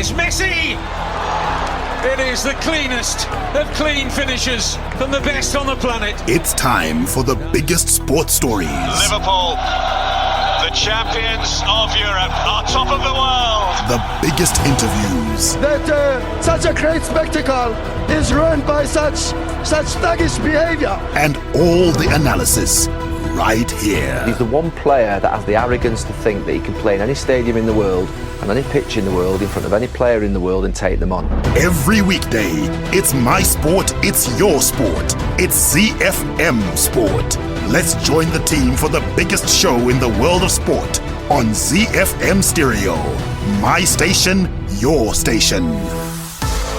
It's Messi! It is the cleanest of clean finishes from the best on the planet. It's time for the biggest sports stories. Liverpool, the champions of Europe, are top of the world. The biggest interviews. That such a great spectacle is ruined by such thuggish behavior. And all the analysis right here. He's the one player that has the arrogance to think that he can play in any stadium in the world and any pitch in the world in front of any player in the world and take them on. Every weekday, it's my sport, it's your sport. It's ZiFM Sport. Let's join the team for the biggest show in the world of sport on ZiFM Stereo. My station, your station.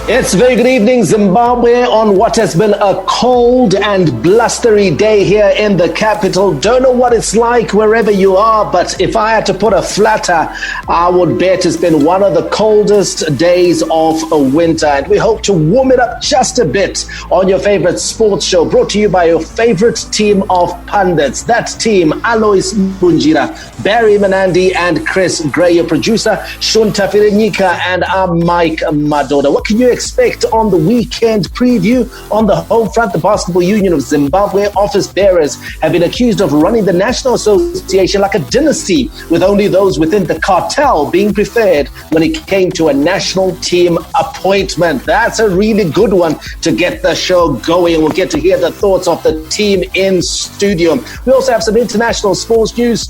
It's very good evening, Zimbabwe, on what has been a cold and blustery day here in the capital. Don't know what it's like wherever you are, but if I had to put a flatter, I would bet it's been one of the coldest days of a winter. And we hope to warm it up just a bit on your favorite sports show, brought to you by your favorite team of pundits. That team, Alois Bunjira, Barry Manandi, and Chris Gray, your producer, Shunta Firenyika, and I'm Mike Madoda. What can you expect on the weekend preview? On the home front, the Basketball Union of Zimbabwe office bearers have been accused of running the National Association like a dynasty, with only those within the cartel being preferred when it came to a national team appointment. That's a really good one to get the show going. We'll get to hear the thoughts of the team in studio. We also have some international sports news,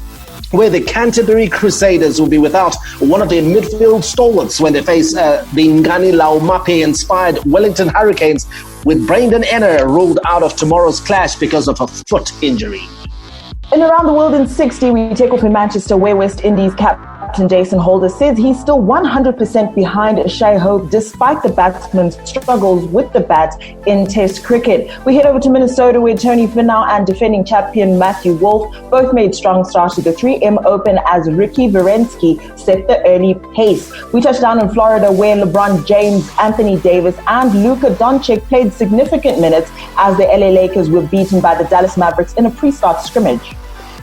where the Canterbury Crusaders will be without one of their midfield stalwarts when they face the Ngani Laumape-inspired Wellington Hurricanes, with Brandon Enner ruled out of tomorrow's clash because of a foot injury. In Around the World in 60, we take off in Manchester, where West Indies captain Jason Holder says he's still 100% behind Shai Hope despite the batsman's struggles with the bat in Test cricket. We head over to Minnesota, where Tony Finau and defending champion Matthew Wolff both made strong starts to the 3M Open as Ricky Werenski set the early pace. We touched down in Florida, where LeBron James, Anthony Davis, and Luka Doncic played significant minutes as the LA Lakers were beaten by the Dallas Mavericks in a pre-start scrimmage.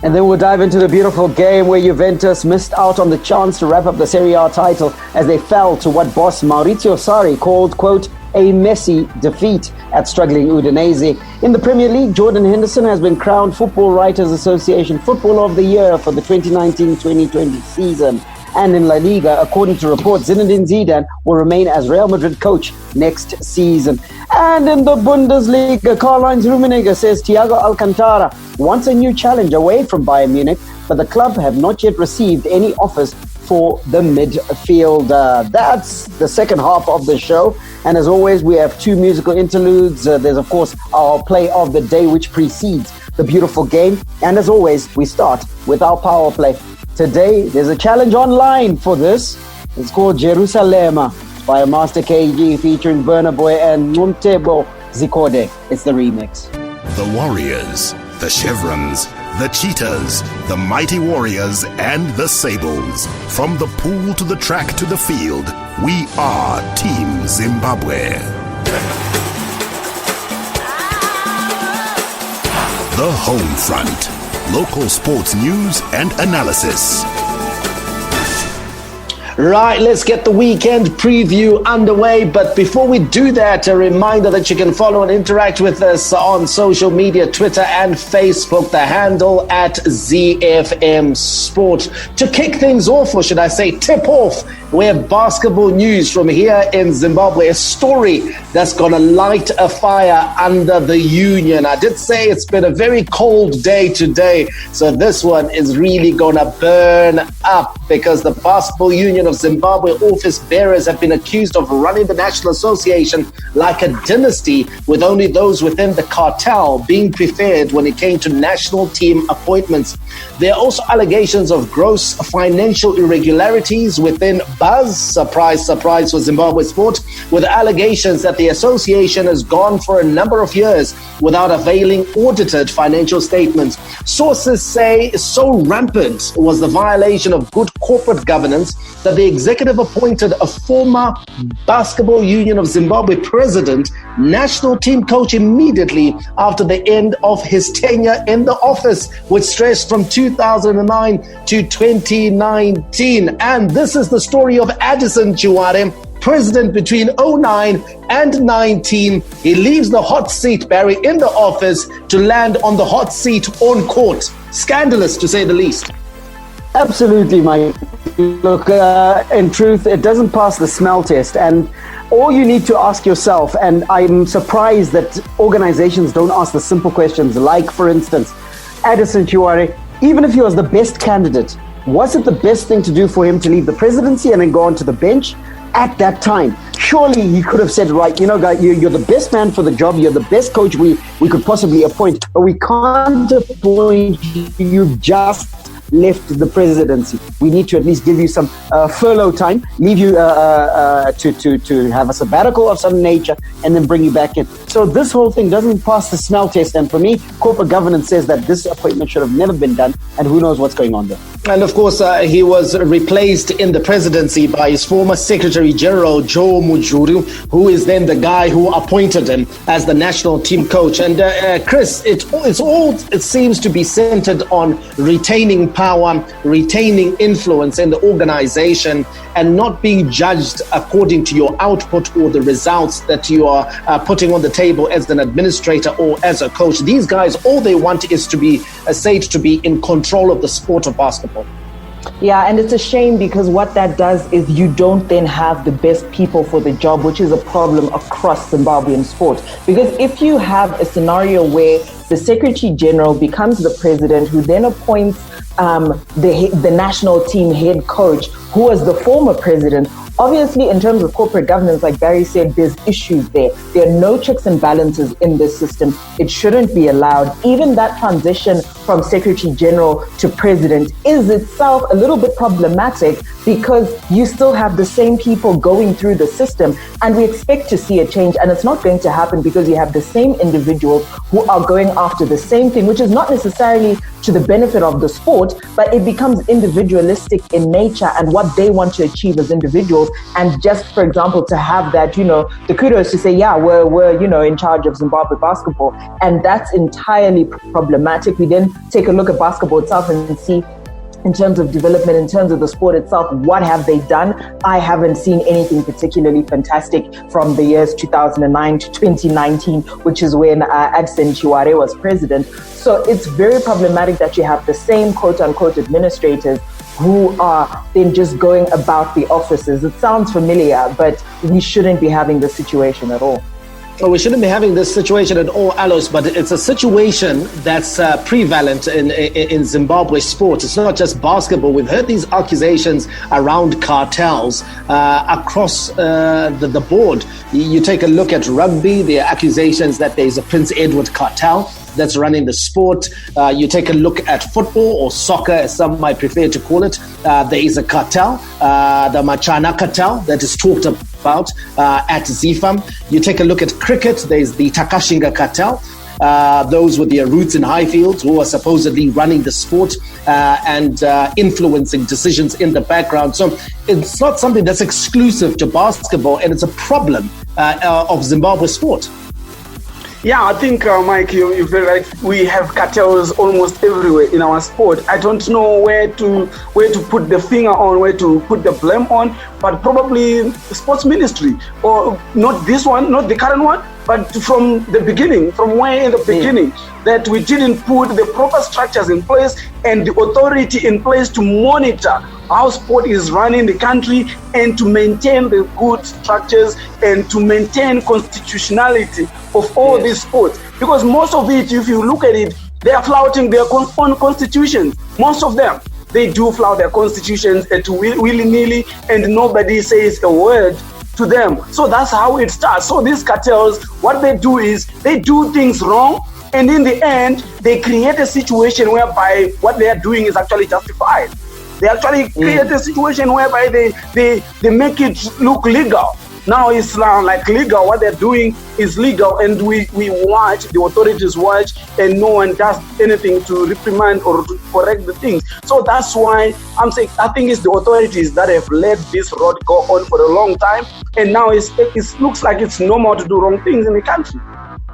And then we'll dive into the beautiful game where Juventus missed out on the chance to wrap up the Serie A title as they fell to what boss Maurizio Sarri called, quote, a messy defeat at struggling Udinese. In the Premier League, Jordan Henderson has been crowned Football Writers Association Footballer of the Year for the 2019-2020 season. And in La Liga, according to reports, Zinedine Zidane will remain as Real Madrid coach next season. And in the Bundesliga, Karl-Heinz Rummenigge says Thiago Alcantara wants a new challenge away from Bayern Munich, but the club have not yet received any offers for the midfield. That's the second half of the show. And as always, we have two musical interludes. There's, of course, our play of the day, which precedes the beautiful game. And as always, we start with our power play. Today, there's a challenge online for this. It's called Jerusalema by Master KG featuring Burna Boy and Ntebo Zikode. It's the remix. The Warriors, the Chevrons, the Cheetahs, the Mighty Warriors, and the Sables. From the pool to the track to the field, we are Team Zimbabwe. The Home Front. Local sports news and analysis. Right, let's get the weekend preview underway. But before we do that, a reminder that you can follow and interact with us on social media, Twitter and Facebook, the handle at ZiFM Sport. To kick things off, or should I say tip off, we have basketball news from here in Zimbabwe, a story that's going to light a fire under the Union. I did say it's been a very cold day today, so this one is really going to burn up, because the Basketball Union of Zimbabwe office bearers have been accused of running the National Association like a dynasty, with only those within the cartel being preferred when it came to national team appointments. There are also allegations of gross financial irregularities within Buzz, surprise, surprise for Zimbabwe sport, with allegations that the association has gone for a number of years without availing audited financial statements. Sources say so rampant was the violation of good corporate governance that the executive appointed a former Basketball Union of Zimbabwe president national team coach immediately after the end of his tenure in the office, which stretched from 2009 to 2019. And this is the story of Addison Chiware, president between 09 and 19. He leaves the hot seat, Barry, in the office to land on the hot seat on court. Scandalous, to say the least. Absolutely, Mike. Look, in truth, it doesn't pass the smell test. And all you need to ask yourself, and I'm surprised that organizations don't ask the simple questions, like, for instance, Addison Chiware, even if he was the best candidate, was it the best thing to do for him to leave the presidency and then go onto the bench at that time? Surely he could have said, right, you know, guy, you're the best man for the job, you're the best coach we could possibly appoint, but we can't appoint you. You've just left the presidency. We need to at least give you some furlough time, leave you to have a sabbatical of some nature, and then bring you back in. So this whole thing doesn't pass the smell test. And for me, corporate governance says that this appointment should have never been done, and who knows what's going on there. And of course, he was replaced in the presidency by his former Secretary General, Joe Mujuru, who is then the guy who appointed him as the national team coach. And Chris, it seems to be centered on retaining power, retaining influence in the organization, and not being judged according to your output or the results that you are putting on the table as an administrator or as a coach. These guys, all they want is to be said to be in control of the sport of basketball. Yeah, and it's a shame because what that does is you don't then have the best people for the job, which is a problem across Zimbabwean sport. Because if you have a scenario where the Secretary General becomes the president, who then appoints the national team head coach, who was the former president, obviously in terms of corporate governance, like Barry said, there's issues there. There are no checks and balances in this system. It shouldn't be allowed. Even that transition from Secretary General to President is itself a little bit problematic because you still have the same people going through the system, and we expect to see a change, and it's not going to happen because you have the same individuals who are going after the same thing, which is not necessarily to the benefit of the sport, but it becomes individualistic in nature and what they want to achieve as individuals. And just, for example, to have that, the kudos to say, yeah, we're in charge of Zimbabwe basketball. And that's entirely problematic. We then take a look at basketball itself and see, in terms of development, in terms of the sport itself, what have they done? I haven't seen anything particularly fantastic from the years 2009 to 2019, which is when Addison Chiware was president. So it's very problematic that you have the same quote-unquote administrators who are then just going about the offices. It sounds familiar, but we shouldn't be having this situation at all. Well, we shouldn't be having this situation at all, Alois, but it's a situation that's prevalent in Zimbabwe sport. It's not just basketball. We've heard these accusations around cartels across the board. You take a look at rugby, there are accusations that there's a Prince Edward cartel that's running the sport. You take a look at football or soccer, as some might prefer to call it. There is a cartel, the Machana cartel, that is talked about at ZiFM. You take a look at cricket, there's the Takashinga cartel, those with their roots in Highfields who are supposedly running the sport and influencing decisions in the background. So it's not something that's exclusive to basketball, and it's a problem of Zimbabwe sport. Yeah, I think, Mike, you're very right. We have cartels almost everywhere in our sport. I don't know where to put the finger on, where to put the blame on, but probably the sports ministry, or not this one, not the current one, but from the beginning, from way in the beginning, that we didn't put the proper structures in place and the authority in place to monitor how sport is running the country and to maintain the good structures and to maintain constitutionality of all these sports. Because most of it, if you look at it, they are flouting their own constitutions. Most of them, they do flout their constitutions at willy-nilly, and nobody says a word to them. So that's how it starts. So these cartels, what they do is they do things wrong, and in the end, they create a situation whereby what they are doing is actually justified. They actually create a situation whereby they make it look legal. Now it's like legal. What they're doing is legal, and we watch, the authorities watch, and no one does anything to reprimand or to correct the things. So that's why I'm saying I think it's the authorities that have let this road go on for a long time, and now it looks like it's normal to do wrong things in the country.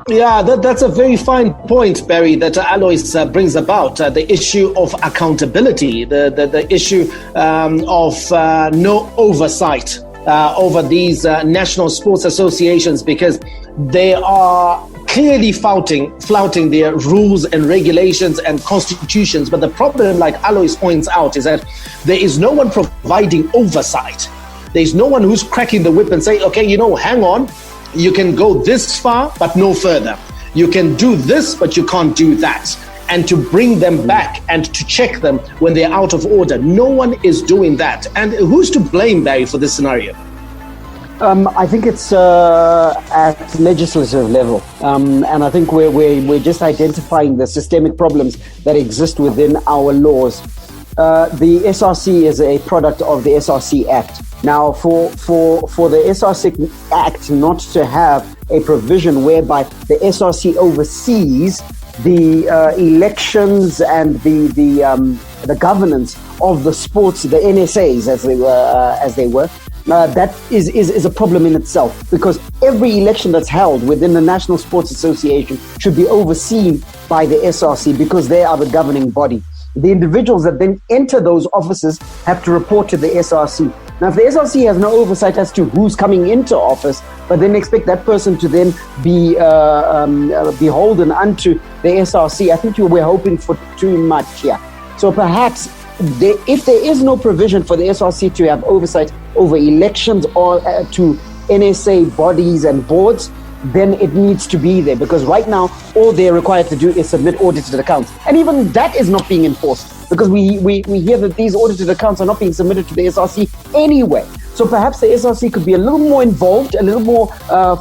Yeah, that's a very fine point, Barry, that Alois brings about, the issue of accountability, the issue of no oversight over these national sports associations, because they are clearly flouting their rules and regulations and constitutions. But the problem, like Alois points out, is that there is no one providing oversight. There's no one who's cracking the whip and saying, okay, hang on, you can go this far, but no further. You can do this, but you can't do that. And to bring them back and to check them when they're out of order. No one is doing that. And who's to blame, Barry, for this scenario? I think it's at legislative level. And I think we're just identifying the systemic problems that exist within our laws. The SRC is a product of the SRC Act. Now, for the SRC Act not to have a provision whereby the SRC oversees the elections and the governance of the sports, the NSAs as they were, that is a problem in itself, because every election that's held within the National Sports Association should be overseen by the SRC, because they are the governing body. The individuals that then enter those offices have to report to the SRC. Now, if the SRC has no oversight as to who's coming into office, but then expect that person to then be beholden unto the SRC, I think we're hoping for too much here. So perhaps if there is no provision for the SRC to have oversight over elections or to NSA bodies and boards, then it needs to be there, because right now all they're required to do is submit audited accounts, and even that is not being enforced, because we hear that these audited accounts are not being submitted to the SRC anyway. So perhaps the SRC could be a little more involved, a little more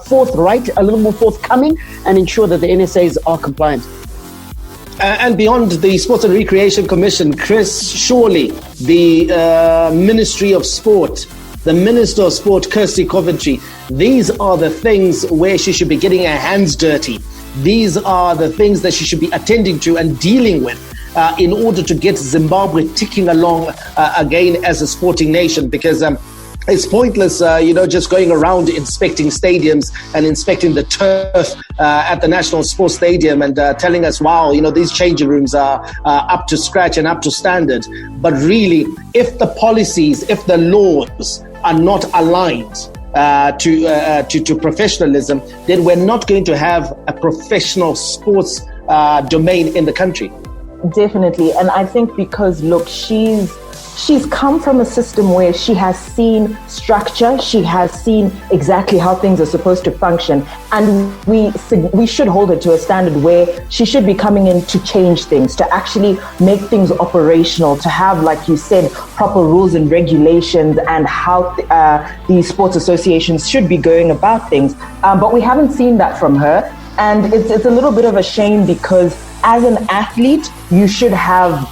forthright, a little more forthcoming, and ensure that the NSAs are compliant. And beyond the Sports and Recreation Commission, Chris, surely the Ministry of Sport, the Minister of Sport, Kirsty Coventry, these are the things where she should be getting her hands dirty. These are the things that she should be attending to and dealing with in order to get Zimbabwe ticking along again as a sporting nation, because it's pointless, just going around inspecting stadiums and inspecting the turf at the National Sports Stadium and telling us, wow, these changing rooms are up to scratch and up to standard. But really, if the policies, if the laws are not aligned to professionalism, then we're not going to have a professional sports domain in the country. Definitely. And I think because, look, she's come from a system where she has seen structure, she has seen exactly how things are supposed to function, and we should hold her to a standard where she should be coming in to change things, to actually make things operational, to have, like you said, proper rules and regulations and how these sports associations should be going about things. But we haven't seen that from her, and it's a little bit of a shame, because as an athlete, you should have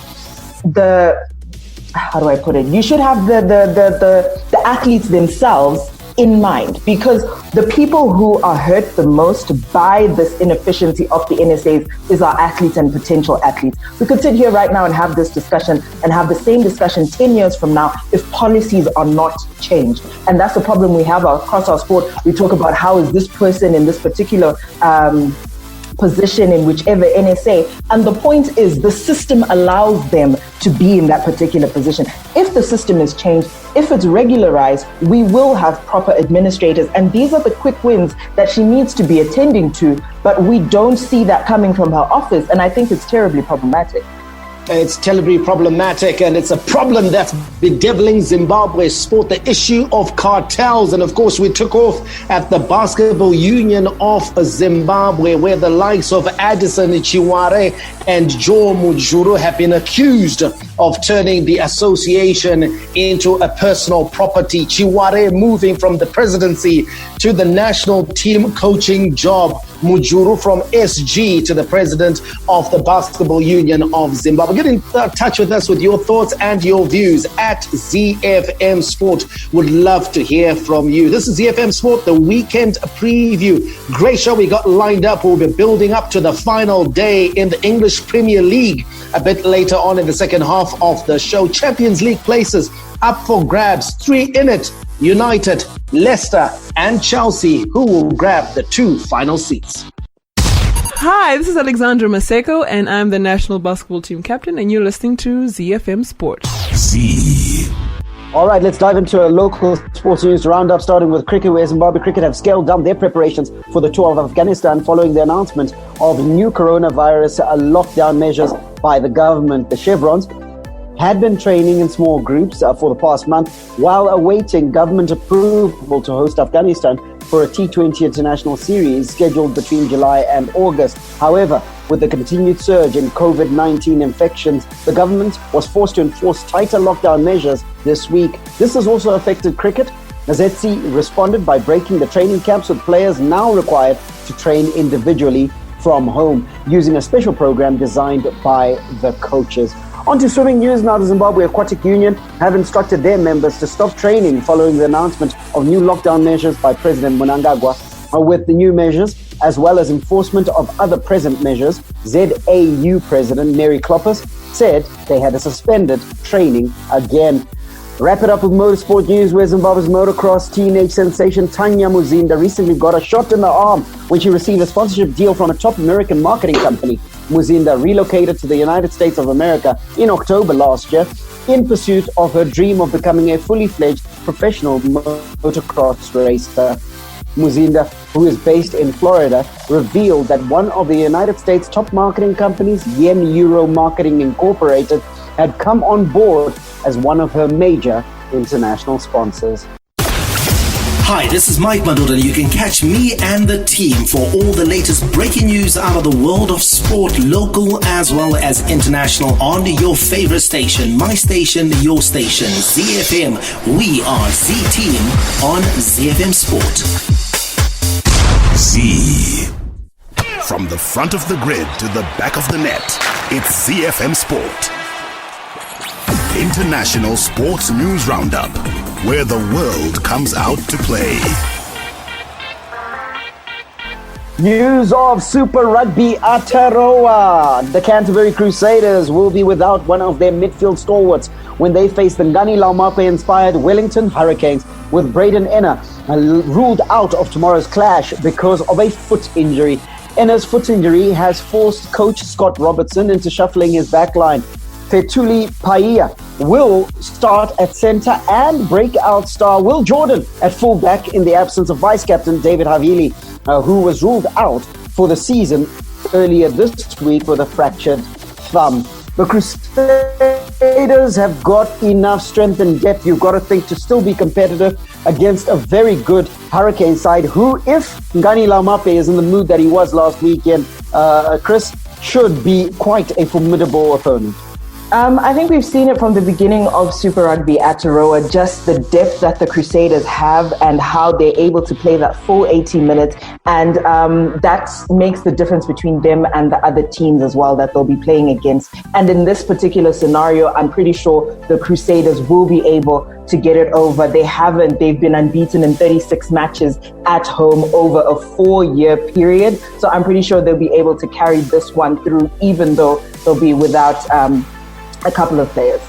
you should have the athletes themselves in mind, because the people who are hurt the most by this inefficiency of the NSAs is our athletes and potential athletes. We could sit here right now and have this discussion and have the same discussion 10 years from now if policies are not changed. And that's the problem we have across our sport. We talk about how is this person in this particular position in whichever NSA, and the point is the system allows them to be in that particular position. If the system is changed, if it's regularized, we will have proper administrators, and these are the quick wins that she needs to be attending to, but we don't see that coming from her office, and I think it's terribly problematic. It's terribly problematic, and it's a problem that's bedeviling Zimbabwe's sport, the issue of cartels. And of course, we took off at the Basketball Union of Zimbabwe, where the likes of Addison Chiware and Joe Mujuru have been accused of turning the association into a personal property. Chiware moving from the presidency to the national team coaching job. Mujuru from SG to the president of the Basketball Union of Zimbabwe. Get in touch with us with your thoughts and your views at ZiFM Sport. Would love to hear from you. This is ZiFM Sport, the weekend preview. Great show we got lined up. We'll be building up to the final day in the English Premier League a bit later on in the second half of the show. Champions League places up for grabs. 3 in it. United, Leicester and Chelsea, who will grab the 2 final seats. Hi, this is Alexandra Maseko, and I'm the national basketball team captain, and you're listening to ZiFM Sport. Z. All right, let's dive into a local sports news roundup, starting with cricket, where Zimbabwe Cricket have scaled down their preparations for the tour of Afghanistan following the announcement of new coronavirus lockdown measures by the government. The Chevrons had been training in small groups for the past month while awaiting government approval to host Afghanistan for a T20 international series scheduled between July and August. However, with the continued surge in COVID-19 infections, the government was forced to enforce tighter lockdown measures this week. This has also affected cricket. Nazetsi responded by breaking the training camps, with players now required to train individually from home using a special program designed by the coaches. On to swimming news now. The Zimbabwe Aquatic Union have instructed their members to stop training following the announcement of new lockdown measures by President Mnangagwa. With the new measures, as well as enforcement of other present measures, ZAU President Mary Kloppers said they had suspended training again. Wrap it up with motorsport news, where Zimbabwe's motocross teenage sensation Tanya Muzinda recently got a shot in the arm when she received a sponsorship deal from a top American marketing company. Muzinda relocated to the United States of America in October last year in pursuit of her dream of becoming a fully fledged professional motocross racer. Muzinda, who is based in Florida, revealed that one of the United States' top marketing companies, Yen Euro Marketing Incorporated, had come on board as one of her major international sponsors. Hi, this is Mike Madoda, and you can catch me and the team for all the latest breaking news out of the world of sport, local as well as international, on your favorite station, my station, your station, ZiFM. We are Z-Team on ZiFM Sport. Z. From the front of the grid to the back of the net, it's ZiFM Sport. International Sports News Roundup, where the world comes out to play. News of Super Rugby Aotearoa. The Canterbury Crusaders will be without one of their midfield stalwarts when they face the Ngani Laumape-inspired Wellington Hurricanes, with Braden Enna ruled out of tomorrow's clash because of a foot injury. Enna's foot injury has forced coach Scott Robertson into shuffling his backline. Fetuli Paia will start at centre, and breakout star Will Jordan at fullback in the absence of vice-captain David Havili, who was ruled out for the season earlier this week with a fractured thumb. The Crusaders have got enough strength and depth, you've got to think, to still be competitive against a very good Hurricane side, who, if Ngani Laumape is in the mood that he was last weekend, Chris, should be quite a formidable opponent. I think we've seen it from the beginning of Super Rugby Aotearoa, just the depth that the Crusaders have and how they're able to play that full 80 minutes. And that makes the difference between them and the other teams as well that they'll be playing against. And in this particular scenario, I'm pretty sure the Crusaders will be able to get it over. They've been unbeaten in 36 matches at home over a 4-year period. So I'm pretty sure they'll be able to carry this one through, even though they'll be without a couple of players.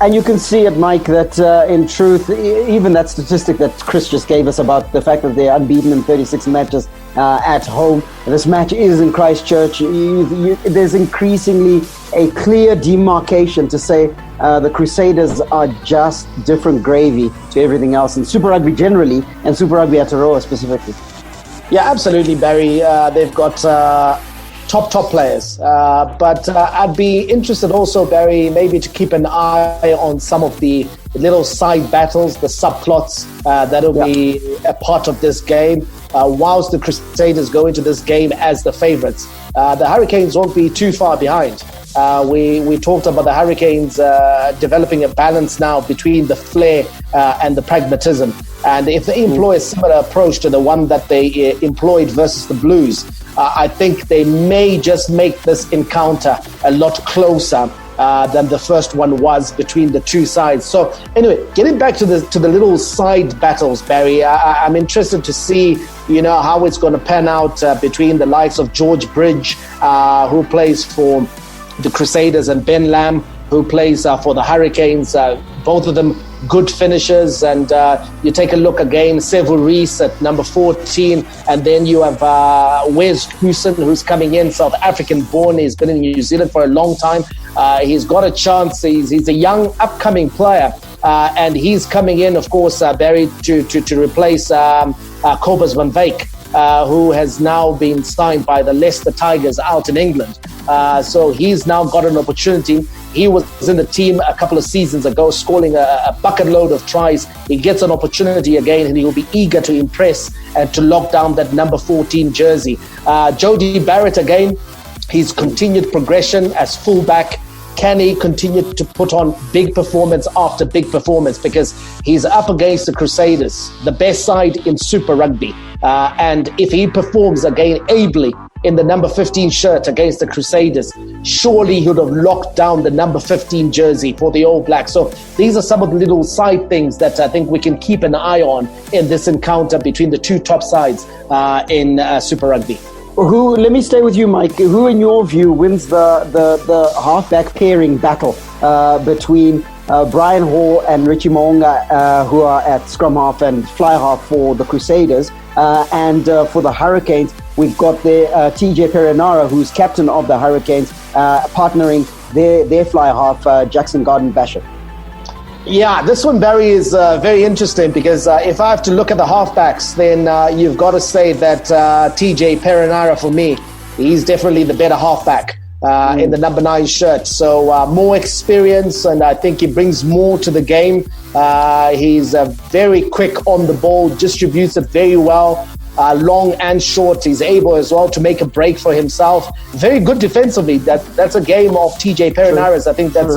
And you can see it, Mike, that in truth, even that statistic that Chris just gave us about the fact that they're unbeaten in 36 matches at home, this match is in Christchurch. There's increasingly a clear demarcation to say the Crusaders are just different gravy to everything else in Super Rugby generally, and Super Rugby Aotearoa specifically. Yeah, absolutely, Barry. They've got top players. But I'd be interested also, Barry, maybe to keep an eye on some of the little side battles, the subplots that'll be a part of this game. Whilst the Crusaders go into this game as the favourites, the Hurricanes won't be too far behind. We talked about the Hurricanes developing a balance now between the flair and the pragmatism. And if they employ a similar approach to the one that they employed versus the Blues, I think they may just make this encounter a lot closer than the first one was between the two sides. So anyway, getting back to the little side battles, Barry, I'm interested to see, how it's going to pan out between the likes of George Bridge, who plays for the Crusaders, and Ben Lamb, who plays for the Hurricanes. Both of them good finishers, and you take a look again, Sevu Reece at number 14, and then you have Wes Goosen, who's coming in, South African born. He's been in New Zealand for a long time. He's got a chance. He's a young upcoming player, and he's coming in, of course, Barry, to replace Cobus van Wyk, who has now been signed by the Leicester Tigers out in England. So he's now got an opportunity. He was in the team a couple of seasons ago, scoring a bucket load of tries. He gets an opportunity again, and he will be eager to impress and to lock down that number 14 jersey. Jody Barrett again, his continued progression as fullback. Can he continue to put on big performance after big performance? Because he's up against the Crusaders, the best side in Super Rugby. And if he performs again ably in the number 15 shirt against the Crusaders, surely he would have locked down the number 15 jersey for the All Blacks. So these are some of the little side things that I think we can keep an eye on in this encounter between the two top sides in Super Rugby. Let me stay with you, Mike. Who, in your view, wins the halfback pairing battle between Brian Hall and Richie Mo'unga, who are at scrum half and fly half for the Crusaders, and for the Hurricanes, we've got the TJ Perenara, who's captain of the Hurricanes, partnering their fly half, Jackson Garden-Bachop. Yeah, this one, Barry, is very interesting because if I have to look at the halfbacks, then you've got to say that TJ Perenara, for me, he's definitely the better halfback in the number 9 shirt. So more experience, and I think he brings more to the game. He's very quick on the ball, distributes it very well. Long and short, he's able as well to make a break for himself. Very good defensively. That's a game of TJ Perenara's. I think that's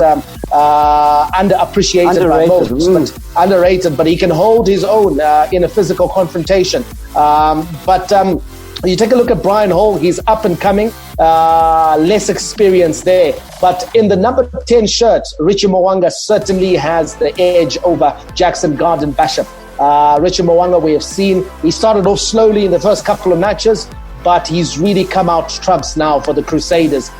underappreciated by most, but underrated. But he can hold his own in a physical confrontation. But you take a look at Brian Hall. He's up and coming, less experience there. But in the number 10 shirt, Richie Mo'unga certainly has the edge over Jackson Garden-Bachop. Richie Mo'unga, we have seen, he started off slowly in the first couple of matches, but he's really come out trumps now for the Crusaders.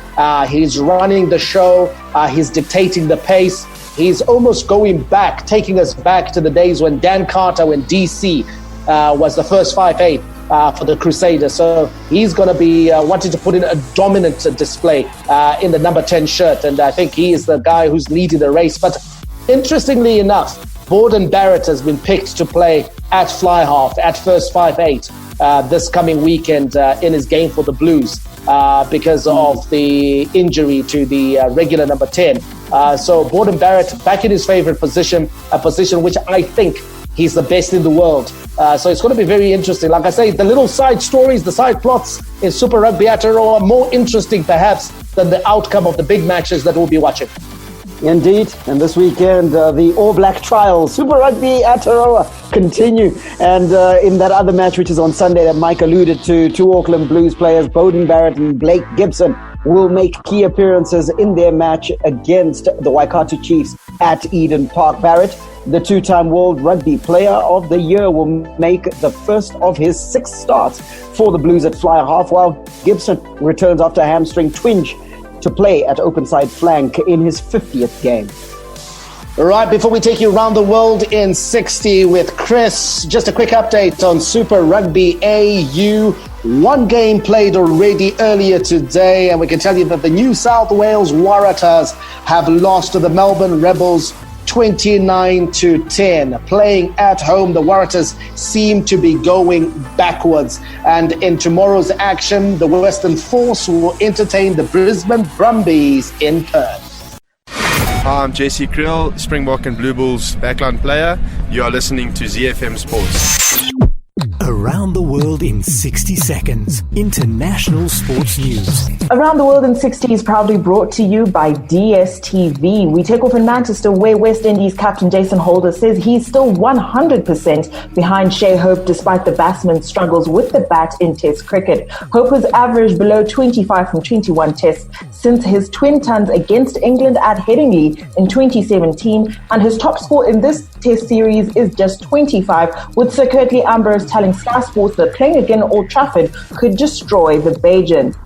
He's running the show, he's dictating the pace, he's almost going back, taking us back to the days when Dan Carter, when DC was the first 5'8" for the Crusaders. So he's going to be wanting to put in a dominant display in the number 10 shirt, and I think he is the guy who's leading the race. But interestingly enough, Borden Barrett has been picked to play at fly half, at first 5'8", this coming weekend in his game for the Blues because of the injury to the regular number 10. So Borden Barrett back in his favorite position, a position which I think he's the best in the world. So it's going to be very interesting. Like I say, the little side stories, the side plots in Super Rugby Aotearoa are more interesting perhaps than the outcome of the big matches that we'll be watching. Indeed, and this weekend the All Black trials, Super Rugby Aotearoa, continue. And in that other match, which is on Sunday that Mike alluded to, 2 Auckland Blues players, Bowden Barrett and Blake Gibson, will make key appearances in their match against the Waikato Chiefs at Eden Park. Barrett, the 2-time World Rugby Player of the Year, will make the first of his 6 starts for the Blues at fly half, while Gibson returns after a hamstring twinge to play at open side flank in his 50th game. Right, before we take you around the world in 60 with Chris, just a quick update on Super Rugby AU. 1 game played already earlier today, and we can tell you that the New South Wales Waratahs have lost to the Melbourne Rebels 29-10. Playing at home, the Waratahs seem to be going backwards. And in tomorrow's action, the Western Force will entertain the Brisbane Brumbies in Perth. Hi, I'm JC Krill, Springbok and Blue Bulls backline player. You are listening to ZiFM Sport. A Around the world in 60 seconds. International sports news. Around the World in 60 is proudly brought to you by DSTV. We take off in Manchester, where West Indies captain Jason Holder says he's still 100% behind Shai Hope despite the batsman's struggles with the bat in Test cricket. Hope has averaged below 25 from 21 tests since his twin tons against England at Headingley in 2017, and his top score in this Test series is just 25, with Sir Curtly Ambrose telling Sky Sports that playing again at Old Trafford could destroy the Bajans.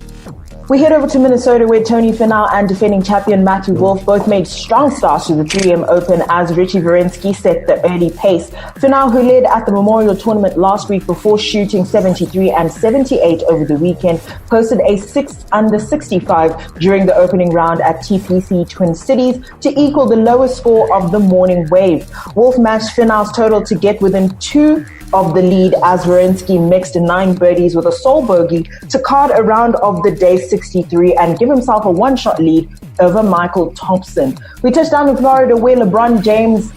We head over to Minnesota, where Tony Finau and defending champion Matthew Wolff both made strong starts to the 3M Open as Richie Werenski set the early pace. Finau, who led at the Memorial Tournament last week before shooting 73 and 78 over the weekend, posted a 6 under 65 during the opening round at TPC Twin Cities to equal the lowest score of the morning wave. Wolff matched Finau's total to get within 2 of the lead as Werenski mixed 9 birdies with a sole bogey to card a round of the day 63 and give himself a one-shot lead over Michael Thompson. We touched down in Florida, where LeBron James,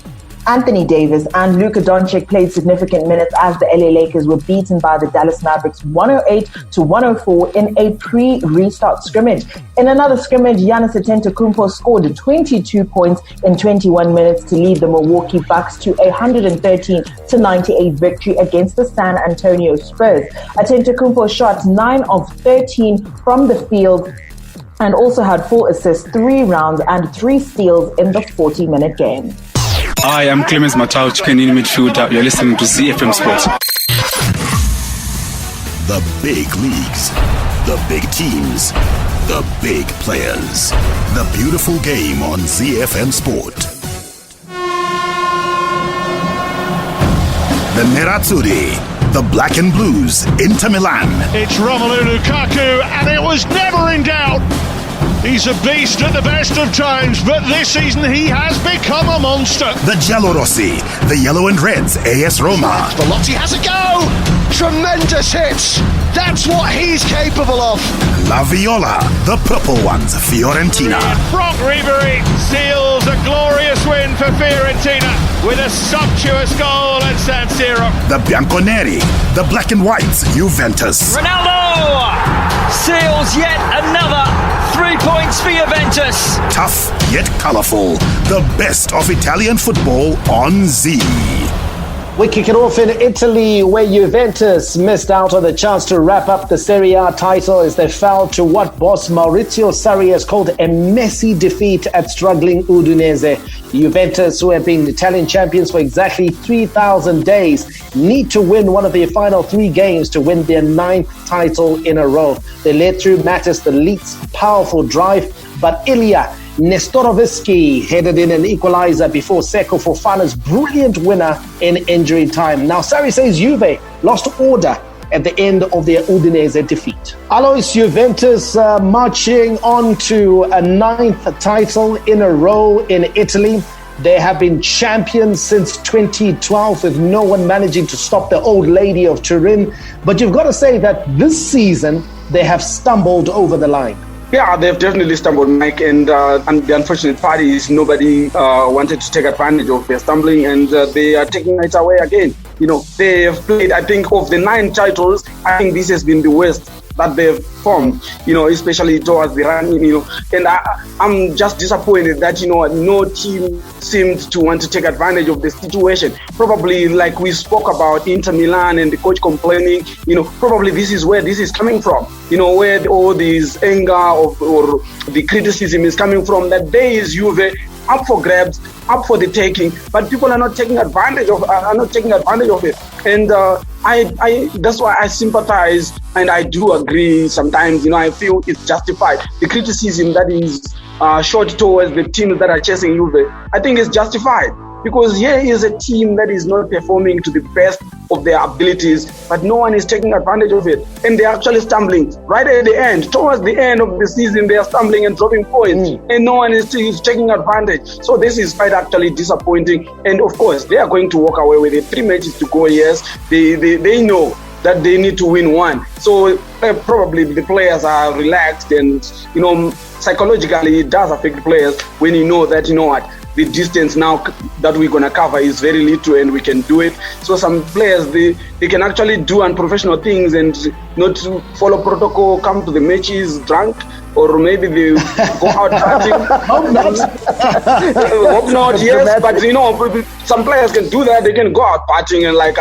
Anthony Davis and Luka Doncic played significant minutes as the LA Lakers were beaten by the Dallas Mavericks 108-104 in a pre-restart scrimmage. In another scrimmage, Giannis Antetokounmpo scored 22 points in 21 minutes to lead the Milwaukee Bucks to a 113-98 victory against the San Antonio Spurs. Antetokounmpo shot 9 of 13 from the field and also had 4 assists, 3 rounds and 3 steals in the 40-minute game. Hi, I'm Clemens Matau, Chicanini midfielder. You're listening to ZiFM Sport. The big leagues, the big teams, the big players. The beautiful game on ZiFM Sport. The Nerazzurri, the Black and Blues, Inter Milan. It's Romelu Lukaku, and it was never in doubt. He's a beast at the best of times, but this season he has become a monster. The Giallorossi, the Yellow and Reds, AS Roma. Velotti has a go! Tremendous hits! That's what he's capable of! La Viola, the Purple Ones, Fiorentina. Franck Ribéry seals a glorious win for Fiorentina with a sumptuous goal at San Siro. The Bianconeri, the Black and Whites, Juventus. Ronaldo seals yet another 3 points for Juventus. Tough yet colourful. The best of Italian football on Z. We kick it off in Italy, where Juventus missed out on the chance to wrap up the Serie A title as they fell to what boss Maurizio Sarri has called a messy defeat at struggling Udinese. Juventus, who have been Italian champions for exactly 3,000 days, need to win one of their final 3 games to win their 9th title in a row. They led through Matis de Ligt's powerful drive, but Ilya Nestorovski headed in an equalizer before Seko Fofana's brilliant winner in injury time. Now, Sarri says Juve lost order at the end of their Udinese defeat. Alois, Juventus marching on to a 9th title in a row in Italy. They have been champions since 2012, with no one managing to stop the old lady of Turin. But you've got to say that this season they have stumbled over the line. Yeah, they've definitely stumbled, Mike, and the unfortunate part is nobody wanted to take advantage of their stumbling, and they are taking it away again. You know, they have played, I think, of the 9 titles, I think this has been the worst that they've formed, you know, especially towards the run, you know, and I'm just disappointed that, you know, no team seemed to want to take advantage of the situation. Probably, like we spoke about Inter Milan and the coach complaining, you know, probably this is where this is coming from, you know, where all this anger or the criticism is coming from, that there is Juve up for grabs, up for the taking, but people are not taking advantage of it. And I that's why I sympathize and I do agree sometimes, you know, I feel it's justified. The criticism that is shot towards the teams that are chasing Juve, I think is justified. Because here is a team that is not performing to the best of their abilities, but no one is taking advantage of it. And they're actually stumbling right at the end. Towards the end of the season, they are stumbling and dropping points, and no one is taking advantage. So this is quite actually disappointing. And of course, they are going to walk away with it. 3 matches to go, yes. They know that they need to win one. So probably the players are relaxed, and, you know, psychologically it does affect players when you know that, you know what, the distance now that we're going to cover is very little and we can do it. So some players, they can actually do unprofessional things and not follow protocol, come to the matches drunk, or maybe they go out partying. Hope not. Hope not, yes. But some players can do that. They can go out partying and like,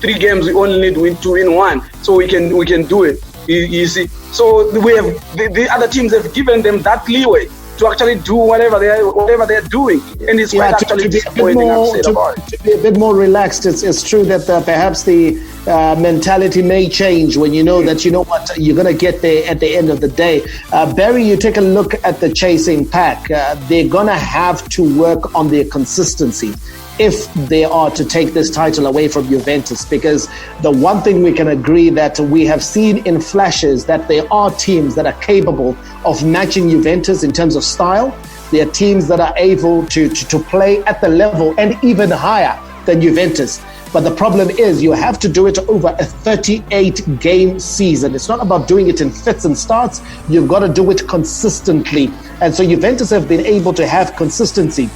3 games we only need to win 1, so we can do it. You see, so we have the other teams have given them that leeway to actually do whatever they're doing, and it's quite actually disappointing. To be a bit more relaxed, it's true that perhaps the mentality may change when you know that what you're going to get there at the end of the day. Barry, you take a look at the chasing pack. They're going to have to work on their consistency if they are to take this title away from Juventus, because the one thing we can agree that we have seen in flashes that there are teams that are capable of matching Juventus in terms of style. There are teams that are able to play at the level and even higher than Juventus. But the problem is you have to do it over a 38-game season. It's not about doing it in fits and starts. You've got to do it consistently. And so Juventus have been able to have consistency.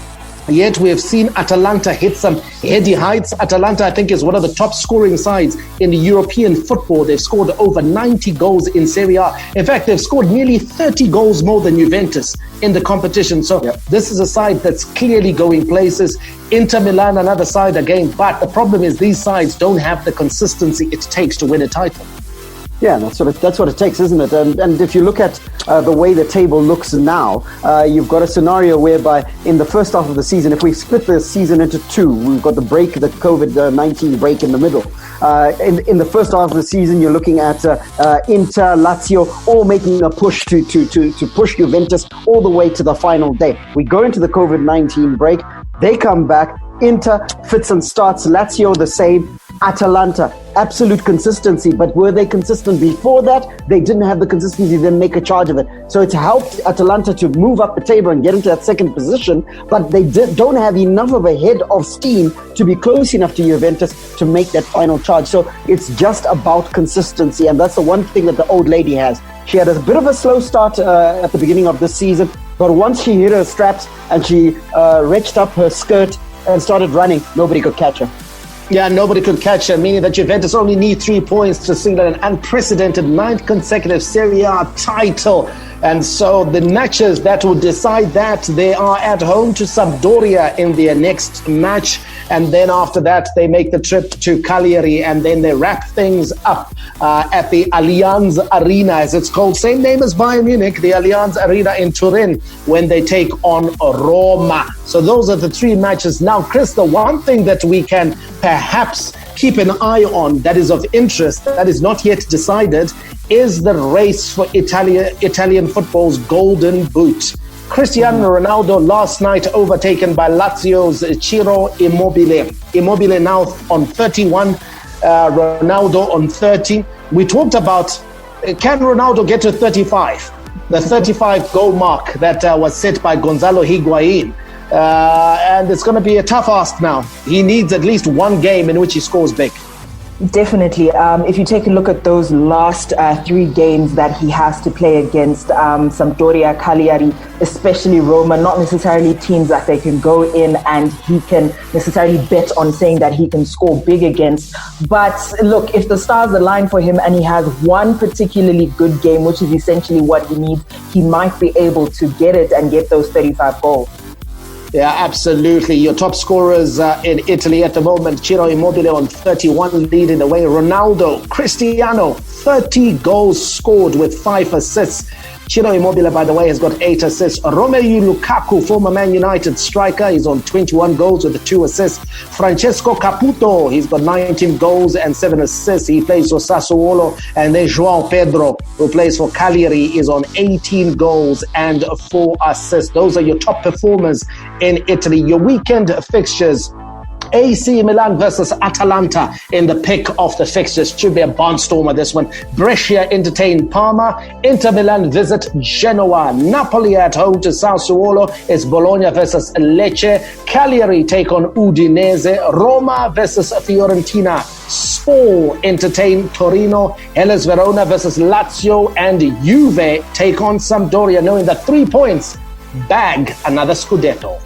Yet we have seen Atalanta hit some heady heights. Atalanta, I think, is one of the top scoring sides in the European football. They've scored over 90 goals in Serie A. In fact, they've scored nearly 30 goals more than Juventus in the competition. So This is a side that's clearly going places. Inter Milan, another side again. But the problem is these sides don't have the consistency it takes to win a title. Yeah, that's what it takes, isn't it? And if you look at the way the table looks now, you've got a scenario whereby in the first half of the season, if we split the season into 2, we've got the break, the COVID-19 break in the middle. In the first half of the season, you're looking at Inter, Lazio, all making a push to push Juventus all the way to the final day. We go into the COVID-19 break, they come back, Inter fits and starts, Lazio the same, Atalanta, absolute consistency. But were they consistent before that? They didn't have the consistency, then make a charge of it. So it's helped Atalanta to move up the table and get into that second position, but they don't have enough of a head of steam to be close enough to Juventus to make that final charge. So it's just about consistency, and that's the one thing that the old lady has. She had a bit of a slow start at the beginning of this season, but once she hit her straps and she reached up her skirt and started running, nobody could catch her. Yeah, nobody could catch her, meaning that Juventus only need 3 points to single an unprecedented 9th consecutive Serie A title. And so the matches that will decide that, they are at home to Sampdoria in their next match. And then after that, they make the trip to Cagliari, and then they wrap things up at the Allianz Arena, as it's called. Same name as Bayern Munich, the Allianz Arena in Turin, when they take on Roma. So those are the 3 matches. Now, Chris, the one thing that we can perhaps keep an eye on that is of interest, that is not yet decided, is the race for Italian football's golden boot. Cristiano Ronaldo last night overtaken by Lazio's Ciro Immobile. Immobile now on 31, Ronaldo on 30. We talked about, can Ronaldo get to 35? The 35 goal mark that was set by Gonzalo Higuain. And it's going to be a tough ask now. He needs at least 1 game in which he scores big. Definitely. If you take a look at those last 3 games that he has to play against Sampdoria, Cagliari, especially Roma, not necessarily teams that they can go in and he can necessarily bet on saying that he can score big against. But look, if the stars align for him and he has 1 particularly good game, which is essentially what he needs, he might be able to get it and get those 35 goals. Yeah, absolutely. Your top scorers in Italy at the moment, Ciro Immobile on 31 leading the way. Ronaldo, Cristiano, 30 goals scored with 5 assists. Ciro Immobile, by the way, has got 8 assists. Romelu Lukaku, former Man United striker, is on 21 goals with 2 assists. Francesco Caputo, he's got 19 goals and 7 assists. He plays for Sassuolo. And then João Pedro, who plays for Cagliari, is on 18 goals and 4 assists. Those are your top performers in Italy. Your weekend fixtures: AC Milan versus Atalanta in the pick of the fixtures. Should be a barnstormer, this one. Brescia entertain Parma. Inter Milan visit Genoa. Napoli at home to Sassuolo. It's Bologna versus Lecce. Cagliari take on Udinese. Roma versus Fiorentina. Spal entertain Torino. Hellas Verona versus Lazio. And Juve take on Sampdoria, knowing that 3 points bag another Scudetto.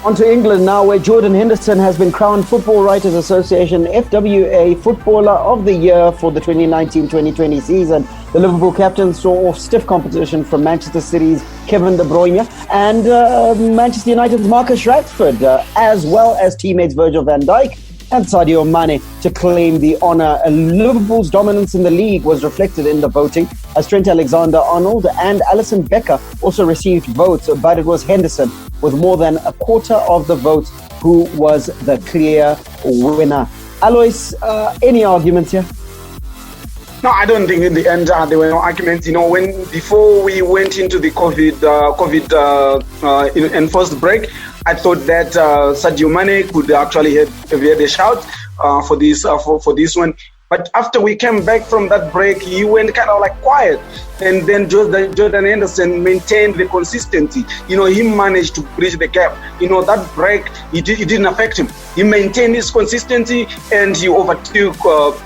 On to England now, where Jordan Henderson has been crowned Football Writers Association FWA Footballer of the Year for the 2019-2020 season. The Liverpool captain saw off stiff competition from Manchester City's Kevin De Bruyne and Manchester United's Marcus Rashford, as well as teammates Virgil van Dijk and Sadio Mane to claim the honour. Liverpool's dominance in the league was reflected in the voting, as Trent Alexander-Arnold and Alisson Becker also received votes, but it was Henderson with more than a quarter of the votes who was the clear winner. Alois, any arguments here? No, I don't think in the end there were no arguments. Before we went into the COVID enforced break, I thought that Sadio Mane could actually have a shout for this one. But after we came back from that break, he went kind of like quiet. And then Jordan Henderson maintained the consistency. He managed to bridge the gap. That break, it didn't affect him. He maintained his consistency and he overtook,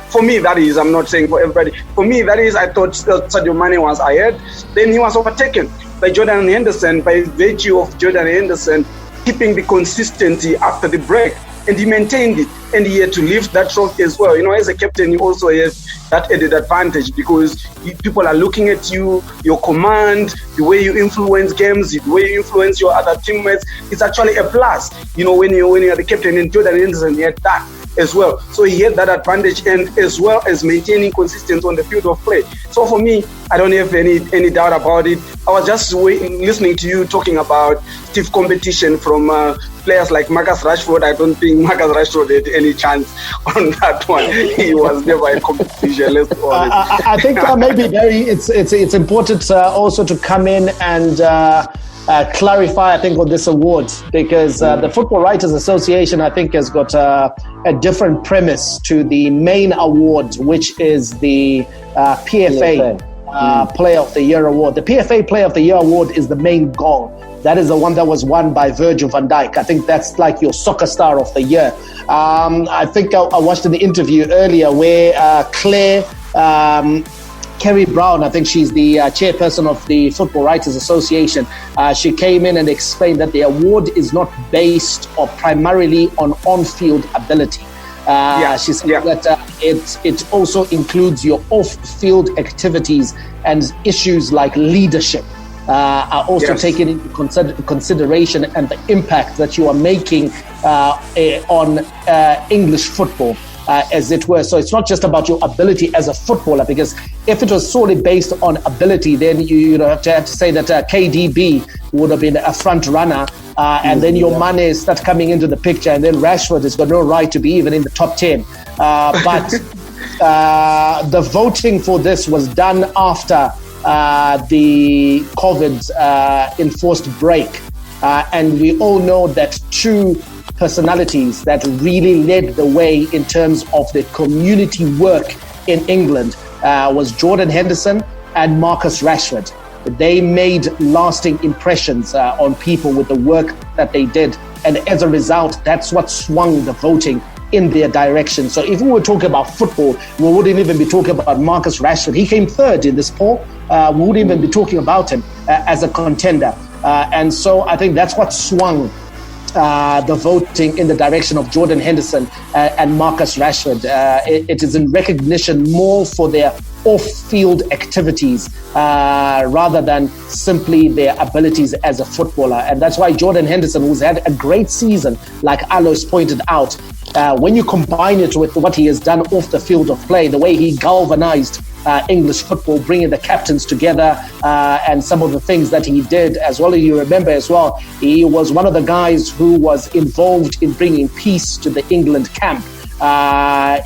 for me that is, I'm not saying for everybody, for me that is, I thought Sadio Mane was ahead. Then he was overtaken by Jordan Henderson, by virtue of Jordan Henderson keeping the consistency after the break. And he maintained it, and he had to lift that trophy as well. As a captain, you also have that added advantage because people are looking at you, your command, the way you influence games, the way you influence your other teammates. It's actually a plus. When you're the captain, and Jordan Henderson, he had that as well. So he had that advantage, and as well as maintaining consistency on the field of play. So for me, I don't have any doubt about it. I was just listening to you talking about stiff competition from players like Marcus Rashford. I don't think Marcus Rashford had any chance on that one. He was never in competition. Let's be honest. I think maybe Barry, it's important also to come in and clarify, I think, on this award, because the Football Writers Association, I think, has got a different premise to the main award, which is the PFA Player of the Year award. The PFA Player of the Year award is the main goal. That is the one that was won by Virgil van Dijk. I think that's like your soccer star of the year. I think I watched the interview earlier where Kerry Brown, I think she's the chairperson of the Football Writers Association, she came in and explained that the award is not based or primarily on on-field ability. She said that it also includes your off-field activities, and issues like leadership are also taken into consideration, and the impact that you are making on English football, as it were. So it's not just about your ability as a footballer, because if it was solely based on ability, then you have to say that KDB would have been a front runner, and then your Mane start coming into the picture, and then Rashford has got no right to be even in the top 10. But the voting for this was done after the COVID enforced break, and we all know that two personalities that really led the way in terms of the community work in England was Jordan Henderson and Marcus Rashford. They made lasting impressions on people with the work that they did, and as a result, that's what swung the voting in their direction. So if we were talking about football, we wouldn't even be talking about Marcus Rashford. He came third in this poll. We wouldn't even be talking about him as a contender. And so I think that's what swung the voting in the direction of Jordan Henderson and Marcus Rashford. It is in recognition more for their off-field activities rather than simply their abilities as a footballer. And that's why Jordan Henderson, who's had a great season, like Alois pointed out, when you combine it with what he has done off the field of play, the way he galvanized English football, bringing the captains together, and some of the things that he did as well. You remember as well, he was one of the guys who was involved in bringing peace to the England camp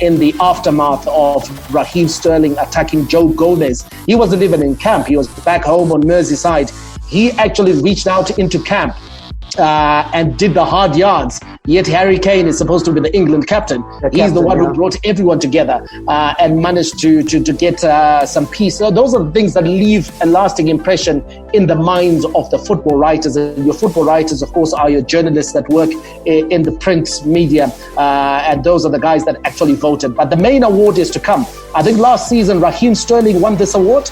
in the aftermath of Raheem Sterling attacking Joe Gomez. He wasn't even in camp. He was back home on Merseyside. He actually reached out into camp and did the hard yards. Yet Harry Kane is supposed to be the England captain. He's the one who brought everyone together and managed to get some peace. So those are the things that leave a lasting impression in the minds of the football writers. And your football writers, of course, are your journalists that work in the print media, and those are the guys that actually voted. But the main award is to come. I think last season Raheem Sterling won this award.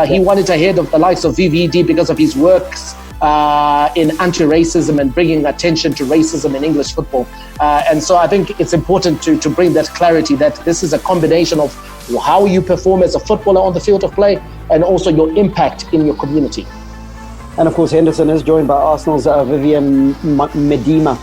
He won it ahead of the likes of VVD because of his works in anti-racism and bringing attention to racism in English football. And so I think it's important to bring that clarity that this is a combination of how you perform as a footballer on the field of play and also your impact in your community. And of course, Henderson is joined by Arsenal's Vivian Medema,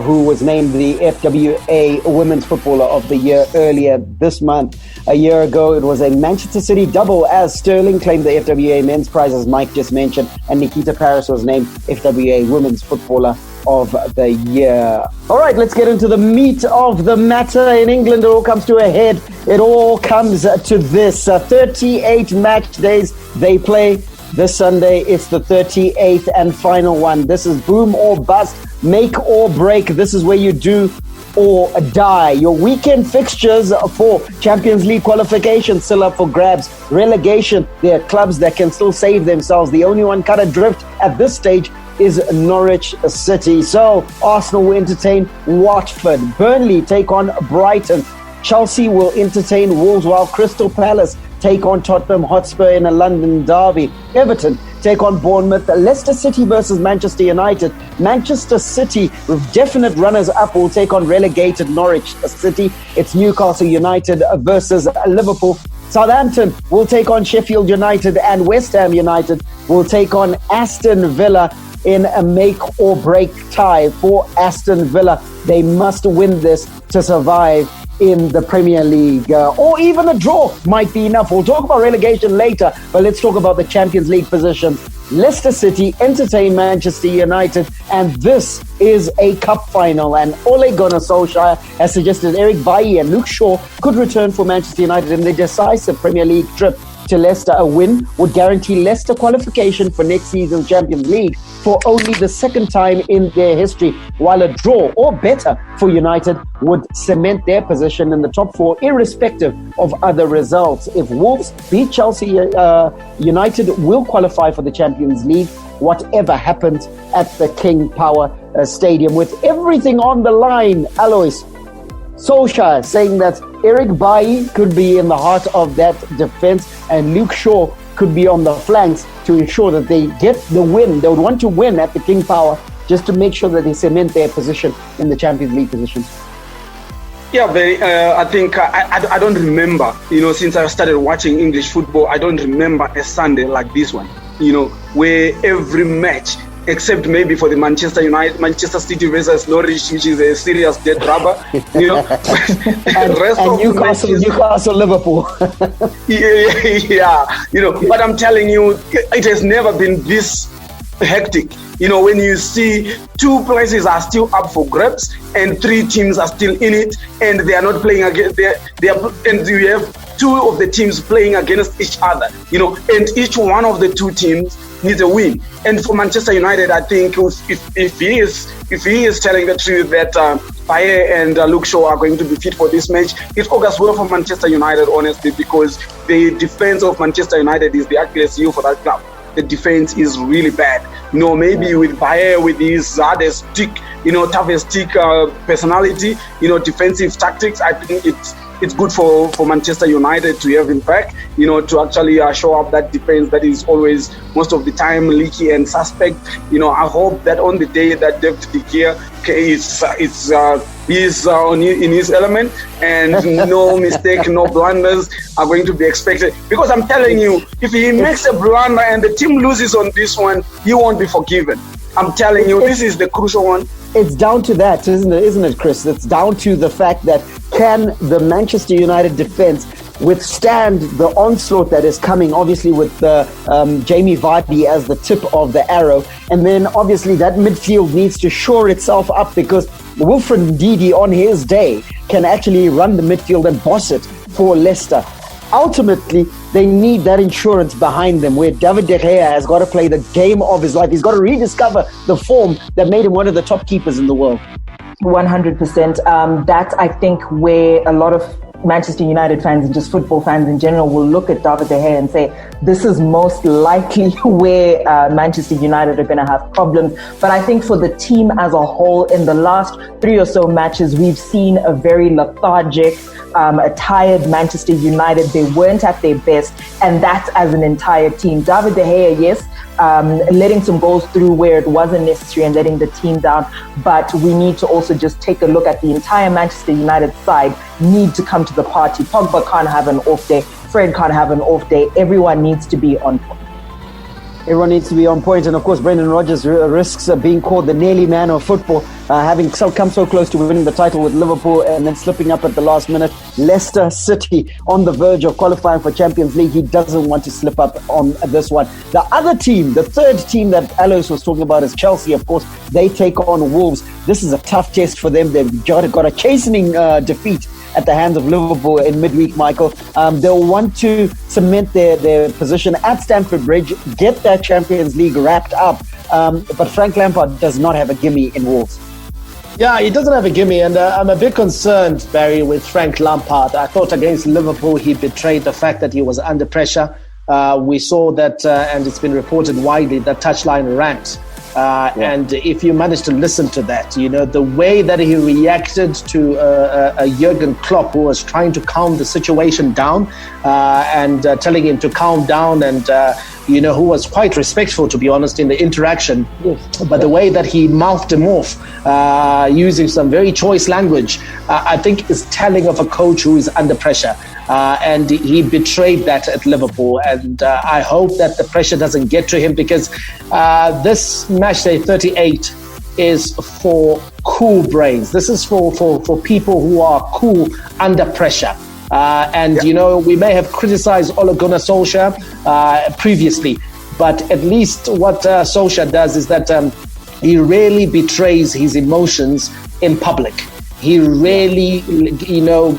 who was named the FWA Women's Footballer of the Year earlier this month. A year ago, it was a Manchester City double as Sterling claimed the FWA Men's Prize, as Mike just mentioned, and Nikita Paris was named FWA Women's Footballer of the Year. All right, let's get into the meat of the matter. In England, it all comes to a head. It all comes to this. 38 match days they play. This Sunday, it's the 38th and final one. This is boom or bust, make or break. This is where you do or die. Your weekend fixtures for Champions League qualification still up for grabs. Relegation, there are clubs that can still save themselves. The only one cut adrift at this stage is Norwich City. So Arsenal will entertain Watford. Burnley take on Brighton. Chelsea will entertain Wolves, while Crystal Palace take on Tottenham Hotspur in a London derby. Everton take on Bournemouth. Leicester City versus Manchester United. Manchester City, with definite runners-up, will take on relegated Norwich City. It's Newcastle United versus Liverpool. Southampton will take on Sheffield United, and West Ham United will take on Aston Villa in a make-or-break tie for Aston Villa. They must win this to survive in the Premier League, or even a draw might be enough. We'll talk about relegation later, but let's talk about the Champions League positions. Leicester City entertain Manchester United, and this is a cup final, and Ole Gunnar Solskjaer has suggested Eric Bailly and Luke Shaw could return for Manchester United in the decisive Premier League trip to Leicester. A win would guarantee Leicester qualification for next season's Champions League for only the second time in their history, while a draw or better for United would cement their position in the top four irrespective of other results. If Wolves beat Chelsea, United will qualify for the Champions League, whatever happens at the King Power Stadium. With everything on the line, Alois, Solskjaer saying that Eric Bailly could be in the heart of that defense and Luke Shaw could be on the flanks to ensure that they get the win. They would want to win at the King Power just to make sure that they cement their position in the Champions League position. Yeah, I think I don't remember, since I started watching English football, I don't remember a Sunday like this one, where every match, except maybe for the Manchester City versus Norwich, which is a serious dead rubber, and Newcastle, Liverpool. But I'm telling you, it has never been this hectic. When you see two places are still up for grabs and three teams are still in it, and they are not playing against, and you have two of the teams playing against each other, and each one of the two teams needs a win. And for Manchester United, I think if he is telling the truth that Bailly and Luke Shaw are going to be fit for this match, it augurs well for Manchester United, honestly, because the defense of Manchester United is the Achilles heel for that club. The defense is really bad. Maybe with Bailly, with his hardest stick, toughest stick personality, defensive tactics, I think it's good for Manchester United to have him back, to actually show up that defense that is always, most of the time, leaky and suspect. I hope that on the day that David De Gea is in his element, and no mistake, no blunders are going to be expected. Because I'm telling you, if he makes a blunder and the team loses on this one, he won't be forgiven. I'm telling you, this is the crucial one. It's down to that, isn't it, Chris? It's down to the fact that can the Manchester United defense withstand the onslaught that is coming, obviously with Jamie Vardy as the tip of the arrow. And then obviously that midfield needs to shore itself up, because Wilfred Ndidi on his day can actually run the midfield and boss it for Leicester. Ultimately, they need that insurance behind them, where David De Gea has got to play the game of his life. He's got to rediscover the form that made him one of the top keepers in the world. 100%. That's, I think, where a lot of Manchester United fans and just football fans in general will look at David De Gea and say, this is most likely where Manchester United are going to have problems. But I think for the team as a whole, in the last 3 or so matches, we've seen a very lethargic, a tired Manchester United. They weren't at their best, and that's as an entire team. David De Gea, yes, letting some goals through where it wasn't necessary and letting the team down. But we need to also just take a look at the entire Manchester United side need to come to the party. Pogba can't have an off day. Fred can't have an off day. Everyone needs to be on point. Everyone needs to be on point, and of course Brendan Rodgers risks being called the nearly man of football, having come so close to winning the title with Liverpool and then slipping up at the last minute. Leicester City on the verge of qualifying for Champions League. He doesn't want to slip up on this one. The other team, the third team that Alois was talking about, is Chelsea. Of course, they take on Wolves. This is a tough test for them. They've got a chastening defeat at the hands of Liverpool in midweek, Michael. They'll want to cement their position at Stamford Bridge, get that Champions League wrapped up. But Frank Lampard does not have a gimme in Wolves. Yeah, he doesn't have a gimme, and I'm a bit concerned, Barry, with Frank Lampard. I thought against Liverpool he betrayed the fact that he was under pressure. We saw that, and it's been reported widely, that touchline rant. And if you manage to listen to that, you know, the way that he reacted to a Jurgen Klopp, who was trying to calm the situation down and telling him to calm down, and you know, who was quite respectful, to be honest, in the interaction. But the way that he mouthed him off, using some very choice language, I think is telling of a coach who is under pressure. And he betrayed that at Liverpool, and I hope that the pressure doesn't get to him, because this match day 38 is for cool brains. This is for people who are cool under pressure. You know, we may have criticized Ole Gunnar Solskjaer previously, but at least what Solskjaer does is that he rarely betrays his emotions in public. He really, you know,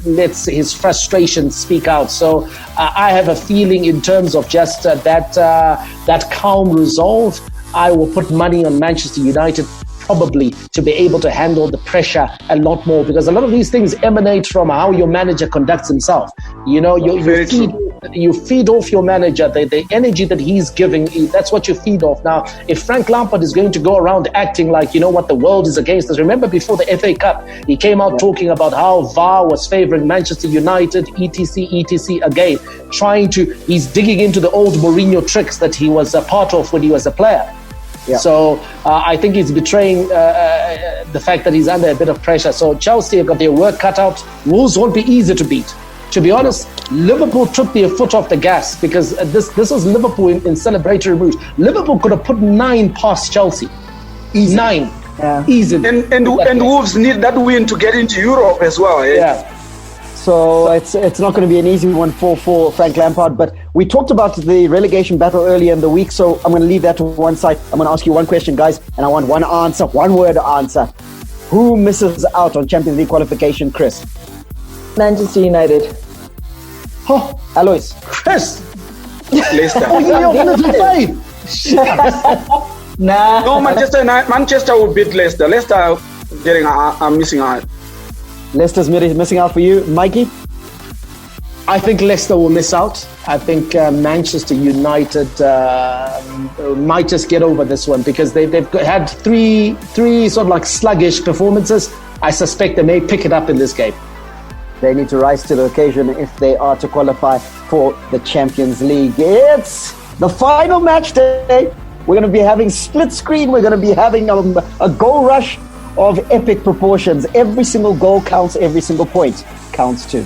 lets his frustration speak out. So I have a feeling, in terms of just that calm resolve, I will put money on Manchester United, probably, to be able to handle the pressure a lot more, because a lot of these things emanate from how your manager conducts himself. You know, you feed off your manager, the energy that he's giving, that's what you feed off. Now, if Frank Lampard is going to go around acting like, you know what, the world is against us. Remember, before the FA Cup, he came out talking about how VAR was favouring Manchester United, etc. again, he's digging into the old Mourinho tricks that he was a part of when he was a player. Yeah. So I think he's betraying the fact that he's under a bit of pressure. So Chelsea have got their work cut out. Wolves won't be easy to beat. To be honest, Liverpool took their foot off the gas, because this was Liverpool in celebratory mood. Liverpool could have put 9 past Chelsea. Easy. 9. Yeah. Easy. And Wolves need that win to get into Europe as well. Yeah. So it's not going to be an easy one for Frank Lampard. But we talked about the relegation battle earlier in the week, so I'm going to leave that to one side. I'm going to ask you one question, guys, and I want one answer, one word answer. Who misses out on Champions League qualification, Chris? Manchester United. Oh, Alois. Chris. Leicester. Nah. No, Manchester will beat Leicester. Leicester getting missing out. Leicester's missing out for you, Mikey? I think Leicester will miss out. I think Manchester United might just get over this one, because they've had three sort of like sluggish performances. I suspect they may pick it up in this game. They need to rise to the occasion if they are to qualify for the Champions League. It's the final match day. We're going to be having split screen. We're going to be having a goal rush of epic proportions. Every single goal counts. Every single point counts too.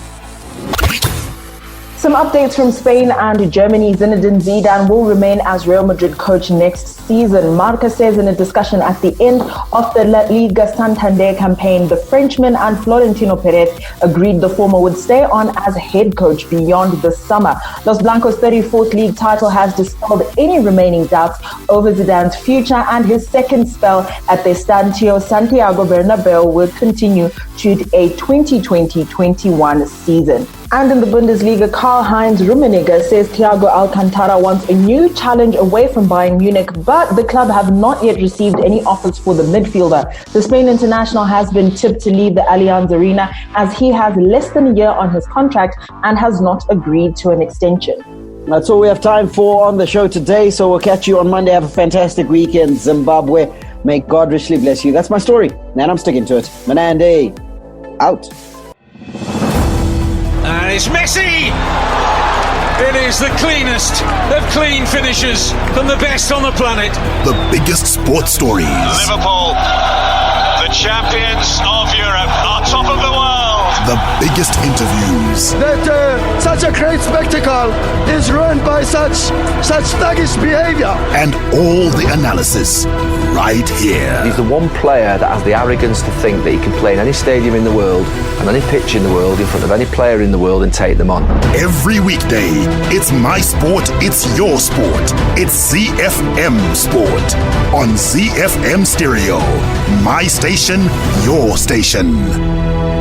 Some updates from Spain and Germany. Zinedine Zidane will remain as Real Madrid coach next season. Marca says in a discussion at the end of the La Liga Santander campaign, the Frenchman and Florentino Perez agreed the former would stay on as head coach beyond the summer. Los Blancos' 34th league title has dispelled any remaining doubts over Zidane's future, and his second spell at the Estadio Santiago Bernabeu will continue to a 2020-21 season. And in the Bundesliga, Karl-Heinz Rummenigge says Thiago Alcantara wants a new challenge away from Bayern Munich, but the club have not yet received any offers for the midfielder. The Spain international has been tipped to leave the Allianz Arena, as he has less than a year on his contract and has not agreed to an extension. That's all we have time for on the show today, so we'll catch you on Monday. Have a fantastic weekend, Zimbabwe. May God richly bless you. That's my story, and I'm sticking to it. Manande, out. And it's Messi! It is the cleanest of clean finishes from the best on the planet. The biggest sports stories. Liverpool, the champions of Europe, are top of the world. The biggest interviews. That such a great spectacle is ruined by such thuggish behavior. And all the analysis right here. He's the one player that has the arrogance to think that he can play in any stadium in the world and any pitch in the world in front of any player in the world and take them on. Every weekday, it's my sport, it's your sport. It's ZiFM Sport on ZiFM Stereo. My station, your station.